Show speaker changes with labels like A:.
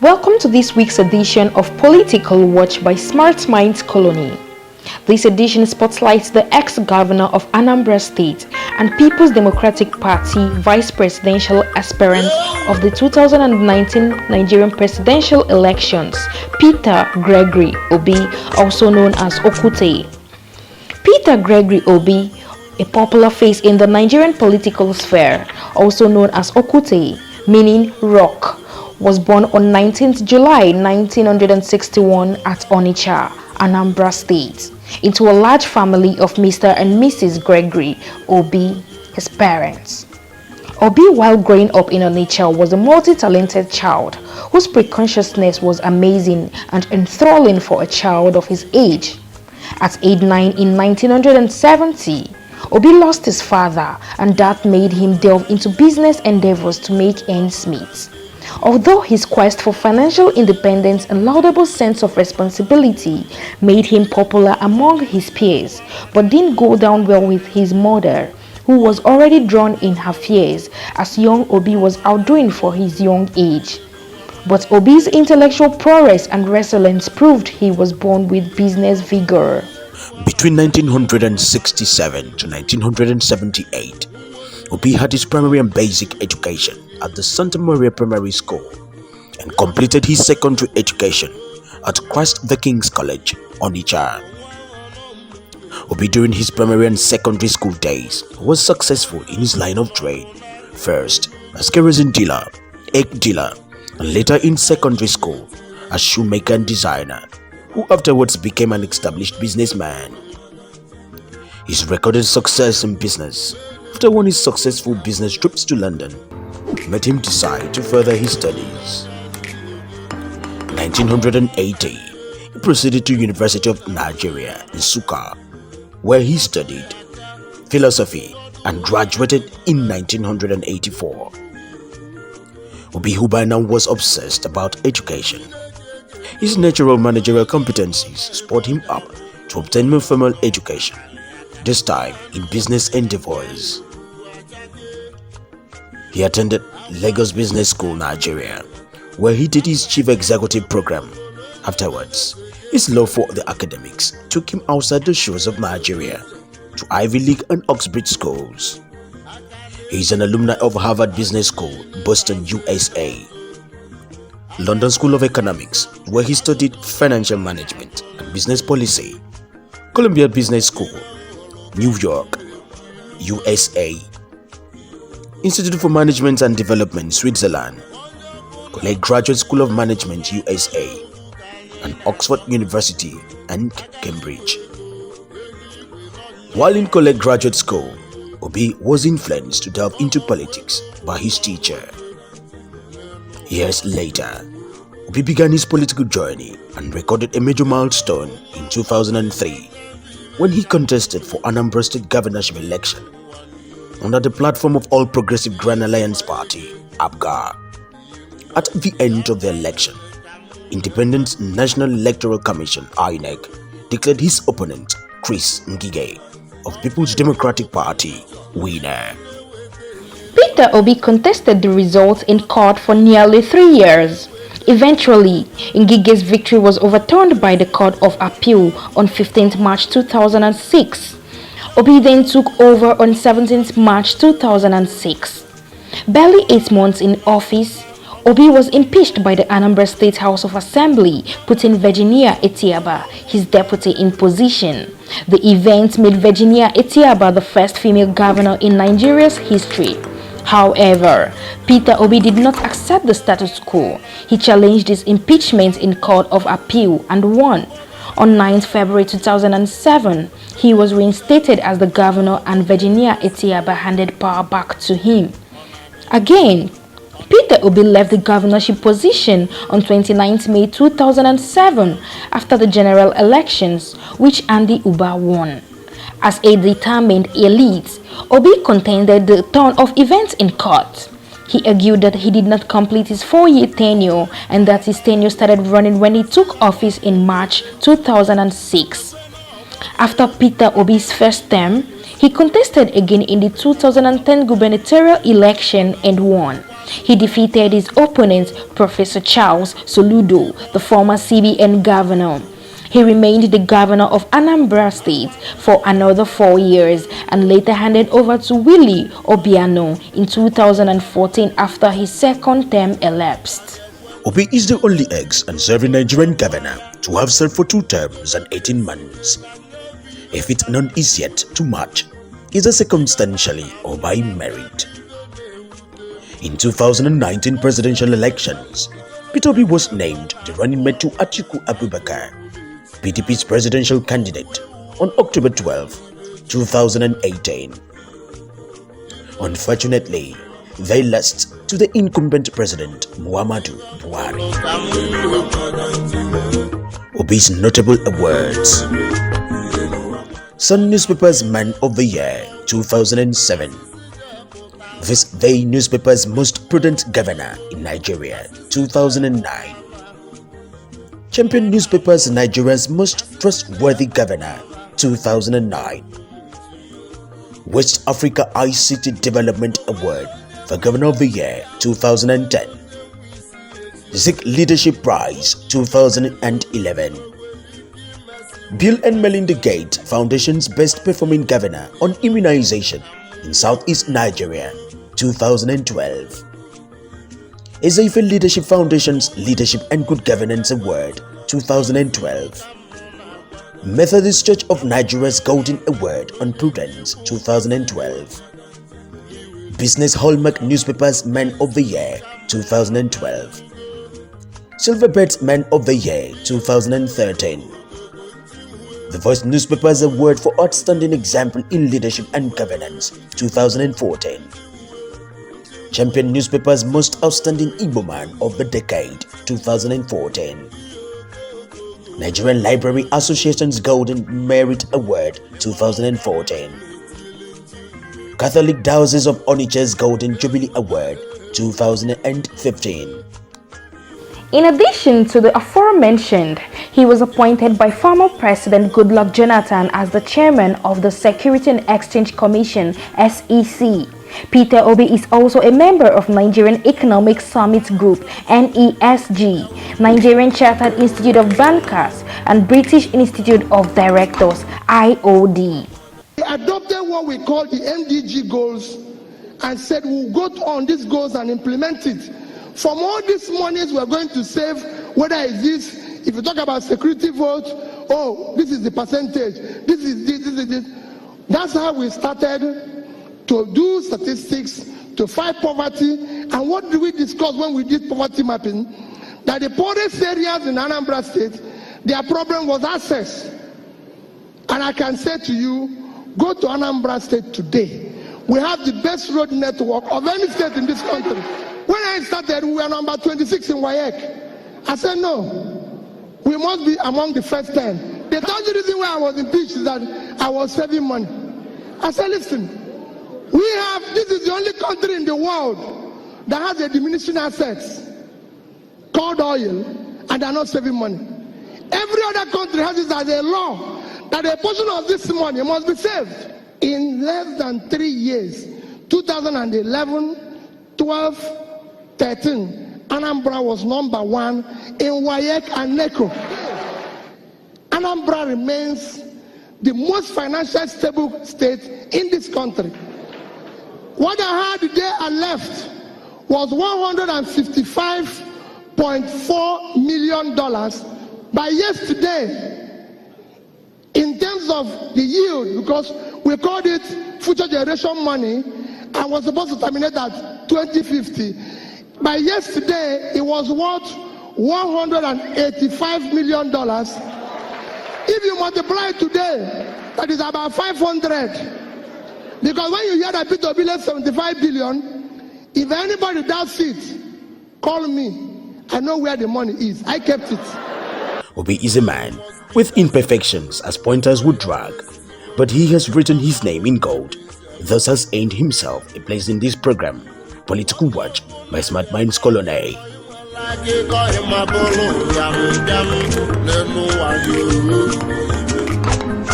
A: Welcome to this week's edition of Political Watch by Smart Minds Colony. This edition spotlights the ex-governor of Anambra State and People's Democratic Party vice presidential aspirant of the 2019 Nigerian presidential elections, Peter Gregory Obi, also known as Okwute. Peter Gregory Obi, a popular face in the Nigerian political sphere, also known as Okwute, meaning rock, was born on 19th July 1961 at Onitsha, Anambra State, into a large family of Mr. and Mrs. Gregory Obi, his parents. Obi, while growing up in Onitsha, was a multi-talented child whose precociousness was amazing and enthralling for a child of his age. At age 9 in 1970, Obi lost his father, and that made him delve into business endeavors to make ends meet. Although his quest for financial independence and laudable sense of responsibility made him popular among his peers, but didn't go down well with his mother, who was already drawn in her fears as young Obi was outdoing for his young age. But Obi's intellectual prowess and resilience proved he was born with business vigor.
B: Between 1967 to 1978, Obi had his primary and basic education at the Santa Maria Primary School and completed his secondary education at Christ the King's College, Onitsha. Obi, during his primary and secondary school days, was successful in his line of trade, first as kerosene dealer, egg dealer, and later in secondary school as shoemaker and designer, who afterwards became an established businessman. His recorded success in business after one of his successful business trips to London made him decide to further his studies. In 1980, he proceeded to University of Nigeria, Nsukka, where he studied philosophy and graduated in 1984. Obi, who by now was obsessed about education, his natural managerial competencies spurred him up to obtain more formal education, this time in business endeavors. He attended Lagos Business School, Nigeria, where he did his chief executive program. Afterwards, his love for the academics took him outside the shores of Nigeria to Ivy League and Oxbridge schools. He is an alumni of Harvard Business School, Boston, USA, London School of Economics, where he studied financial management and business policy, Columbia Business School, New York, USA, Institute for Management and Development, Switzerland, College Graduate School of Management, USA, and Oxford University and Cambridge. While in College Graduate School, Obi was influenced to delve into politics by his teacher. Years later, Obi began his political journey and recorded a major milestone in 2003 when he contested for Anambra State governorship election under the platform of All Progressive Grand Alliance Party, APGA. At the end of the election, Independent National Electoral Commission, INEC, declared his opponent, Chris Ngige, of People's Democratic Party, winner.
A: Peter Obi contested the results in court for nearly 3 years. Eventually, Ngige's victory was overturned by the Court of Appeal on 15th March 2006. Obi then took over on 17th March 2006. Barely 8 months in office, Obi was impeached by the Anambra State House of Assembly, putting Virginia Etiaba, his deputy, in position. The event made Virginia Etiaba the first female governor in Nigeria's history. However, Peter Obi did not accept the status quo. He challenged his impeachment in Court of Appeal and won. On 9th February 2007, he was reinstated as the governor and Virginia Etiaba handed power back to him. Again, Peter Obi left the governorship position on 29th May 2007 after the general elections, which Andy Uba won. As a determined elite, Obi contended the turn of events in court. He argued that he did not complete his 4-year tenure and that his tenure started running when he took office in March 2006. After Peter Obi's first term, he contested again in the 2010 gubernatorial election and won. He defeated his opponent, Professor Charles Soludo, the former CBN governor. He remained the governor of Anambra State for another 4 years and later handed over to Willie Obiano in 2014 after his second term elapsed.
B: Obi is the only ex and serving Nigerian governor to have served for 2 terms and 18 months. If it none is yet to match, either circumstantially or by merit. In 2019 presidential elections, Peter Obi was named the running mate to Atiku Abubakar, PDP's presidential candidate, on October 12, 2018. Unfortunately, they lost to the incumbent president, Muhammadu Buhari. Obi's notable awards: Sun Newspaper's Man of the Year 2007, This Day Newspaper's Most Prudent Governor in Nigeria 2009, Champion Newspapers Nigeria's Most Trustworthy Governor 2009, West Africa ICT Development Award for Governor of the Year 2010, Zik Leadership Prize 2011, Bill and Melinda Gates Foundation's Best Performing Governor on Immunization in Southeast Nigeria 2012, Ezeife Leadership Foundation's Leadership and Good Governance Award 2012, Methodist Church of Nigeria's Golden Award on Prudence 2012, Business Hallmark Newspaper's Man of the Year 2012, Silverbirds Man of the Year 2013, The Voice Newspaper's Award for Outstanding Example in Leadership and Governance 2014, Champion Newspaper's Most Outstanding Igbo Man of the Decade 2014, Nigerian Library Association's Golden Merit Award 2014, Catholic Diocese of Onitsha's Golden Jubilee Award 2015.
A: In addition to the aforementioned, he was appointed by former President Goodluck Jonathan as the chairman of the Security and Exchange Commission (SEC). Peter Obi is also a member of Nigerian Economic Summit Group (NESG), Nigerian Chartered Institute of Bankers, and British Institute of Directors (IOD).
C: We adopted what we call the MDG goals and said we'll go on these goals and implement it. From all these monies we're going to save, whether it's this, if you talk about security vote, oh, this is the percentage, this is this, this is this. That's how we started to do statistics, to fight poverty. And what did we discuss when we did poverty mapping? That the poorest areas in Anambra State, their problem was access. And I can say to you, go to Anambra State today. We have the best road network of any state in this country. When I started, we were number 26 in WAEC. I said, no, we must be among the first 10. The third reason why I was impeached is that I was saving money. I said, listen, this is the only country in the world that has a diminishing assets called oil, and they are not saving money. Every other country has it as a law that a portion of this money must be saved. In less than 3 years, 2011, 12, 13, Anambra was number 1 in WAEC and NECO. Anambra remains the most financially stable state in this country. What I had the day I left was $155.4 million. By yesterday, in terms of the yield, because we called it future generation money and was supposed to terminate at 2050. By yesterday, it was worth $185 million. If you multiply it today, that is about 500. Because when you hear that Peter Obi left 75 billion, if anybody doubts it, call me. I know where the money is. I kept it.
B: Obi is a man with imperfections as pointers would drag, but he has written his name in gold, thus has earned himself a place in this program, Political Watch by Smart Minds Colony.